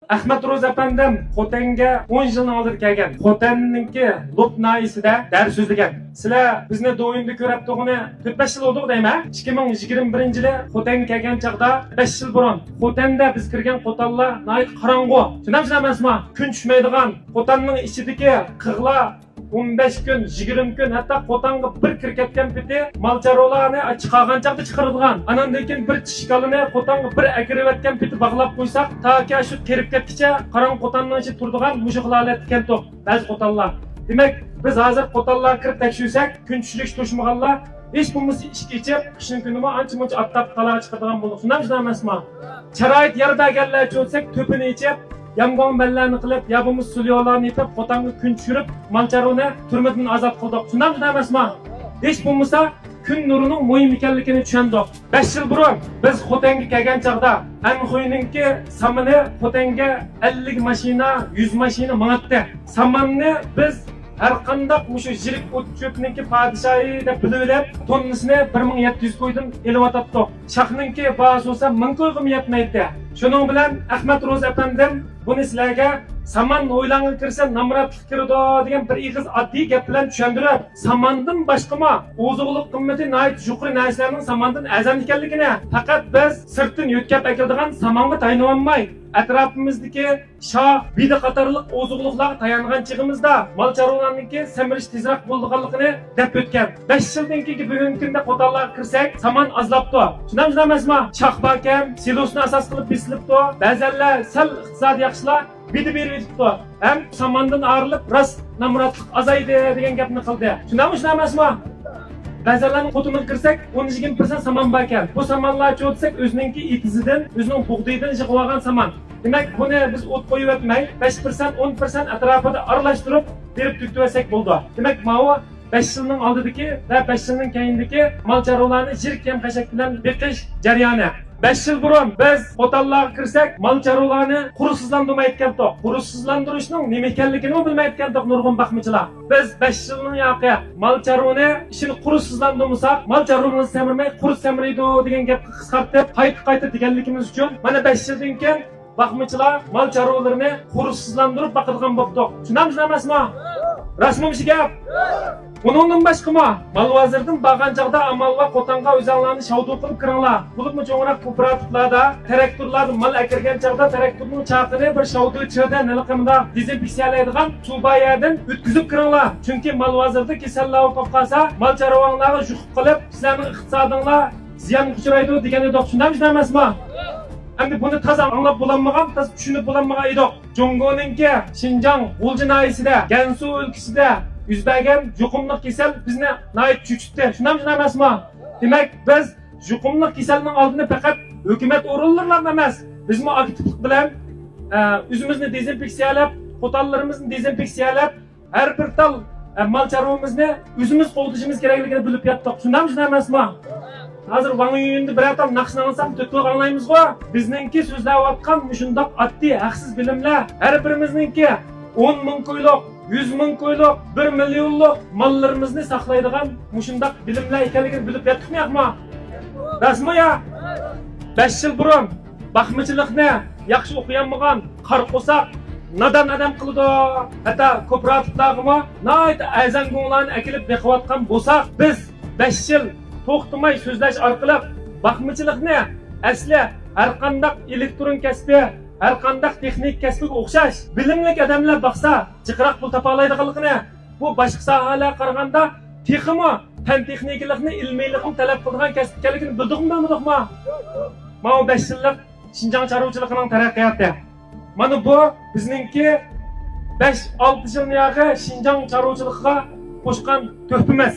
Ahmad Ro'z apandim Xotenga 10 yildan oldin kelgan. Xotenninki Lop naisida dars so'zlagan. Sizlar bizni do'yinda ko'ribdig'ini 4-5 yil bo'ldi deymi? 2021-yili Xotenga kelgan chaqda 5 yil burun Xotenda biz kirgan qo'tallar nayt qorong'u. Tushunamsizmi emasmi? Kun tushmaydigan qo'tanning ichidagi qig'lar 15 kun, 20 kun, hatta qotanga bir kirketgan piti malcharolarni chiqargan chaqda chiqaradigan. Andan keyin bir tishkalini qotanga bir akirayotgan piti bog'lab qo'ysak, taki shu kirib ketkicha qarang qotanning ichida turadigan mushuqlarlar ekan to'q. Ba'zi qotanlar. Demak, biz hozir qotanlar kirib tekshirsak, kun tushlik tushmaganlar hech bo'lmasa ishga ichib, qishning kunimi ancha-muncha attab talaga chiqadigan bo'ldi. Shunday emasmi? Sharoit yardaganlar cho'lsak, to'pini ichib yamg'on ballarni qilib, yabimiz sulyolarni yetib, qotanga kun tushirib, malcharoni turmadan azod qildik. Shunday emasmi? Hech bo'lmasa kun nurining muhim ekanligini tushundik. 5 yil burun biz Xotenga kelgan chaqda Anxoyninki samini Xotenga 50 mashina, 100 mashina minatdi. Samanni biz har qanday mushu jirik o'tchotninki podshoyi deb bilib, tonnisini 1700 qo'ydan elvatdik. Shahninki bahos bo'lsa 1000 qo'yg'im yetmaydi. Shuning bilan Ahmad Ro'z apandim buni sizlarga saman o'ylanga kirsa namratlik kirdi degan bir ig'iz oddiy gap bilan tushuntirib, samandan boshqama oziqlik qimmati nayt yuqori narsalarning samandan azam ekanligini, faqat biz sirtdan yo'tkab akiladigan samanga tayanolmay, atrofimizdagi shoh, bidi qatorliq oziqliklarga tayangan chig'imizda malcharolarniki samirish tezroq bo'lganligini deb o'tgan. 5 yildan keyin bugungi kunda qo'tallarga kirsak, saman azlabdi. Shunday emasmi? Shoh bakam silosni asos qilib bislibdi. Ba'zanlar sal iqtisod yaxshilar bidi berib o'tibdi. Ham samandan ayrilib, rost namratlik azaydi degan gapni qildi. Shunday emasmi? Ba'zanlarning qo'tiniga kirsak, 10-20% saman bor ekan. Bu samanlar cho'tsak, o'zininki itizidan, o'zining bug'doyidan yig'ib olgan saman. Demak, buni biz o't qo'yib o'tmay, 5%, 10% atrofida aralashtirib berib tutib bo'ldi. Demak, mana 5 yilning oldidagi va 5 yilning keyindagi malcharolarni jirik ham qashak bilan beqish jarayoni. 5 yil burun biz qo'tallarga kirsak, malcharolarni qurusizlantirmayotgandik. Qurusizlantirishning nima ekanligini bilmayotgandik nurg'un baxmichilar. Biz 5 yilning yoqi malcharoni ishini qurusizlantirmasak, malcharoni samirmay qurus samiraydi degan gapni qisqartib, qayta deganligimiz uchun mana 5 yildan keyin baxmichilar malcharolarni qurusizlantirib baqadigan bo'ldik. Tushunamsiz emasmi? Rasmimiz gap. Bundan başqama, mal vazirdan bağan chaqda amallar qotanga o'zinglarni shavdo qilib kiringlar. Bo'libmi cho'ngroq kooperativlarda, traktorlarda mal akirgan chaqda traktorning chaqini bir shavdo ichida niliqimda dezinfeksiyalaydigan subayadan o'tkazib kiringlar. Chunki mal vazirda kasallar o'qib qolsa, mal charavonlarga yuqib qilib, sizlarning iqtisodinglar ziyon uchraydi degan edik. Shunday emasmi? Endi buni toza anglab bo'lmagan, toza tushunib bo'lmagan edik. Jongoninki Xinjiang G'ulji naisida, Gansu o'lkasida yuz bergan yuqumli kasal bizni nayt cho'chitdi. Shunday emasmi? Demak, biz yuqumli kasalning oldini faqat hukumat o'rinlarida emas, bizmi aktivlik bilan o'zimizni dezinfeksiyalab, qo'tallarimizni dezinfeksiyalab, har bir tal malcharovimizni o'zimiz qo'ltishimiz kerakligini bilib yotdik. Shunday emasmi? Hozir Vangyunda bir atal naqshlansam to'liq anglaymiz-ku. Bizningki so'zlayotgan shundoq oddiy, haqsiz bilimlar har birimizningki 10 ming qo'yliq 100 ming qo'yliq, 1 millionlik mallarimizni saqlaydigan mushundaq bilimlar ekanligini bilib yetdikmi yo'qmi? Rasmi ya? 5 yil burun baxmichilikni yaxshi o'qiyanmagan qarqo'saq nadan adam qildi. Hatto kooperativlarga nayt azango'larni akilib beqiyotgan bo'lsak, biz 5 yil to'xtamay so'zlash orqali baxmichilikni asli har qanday elektron kasbi, har qanday texnik kasbiga o'xshash bilimli odamlar baqsa, jiqroq pul topa oladiganligini, bu boshqa sohalarga qaraganda texmi, fan texniklikni, ilmiylikni talab qiladigan kasb ekanligini bildikmi, bilmadikmi? Mana 5 yillik Xinjiang chorvachilig'ining taraqqiyoti. Mana bu bizningki 5-6 yilning yo'qi Xinjiang chorvachiligiga qo'shgan to'hfamiz.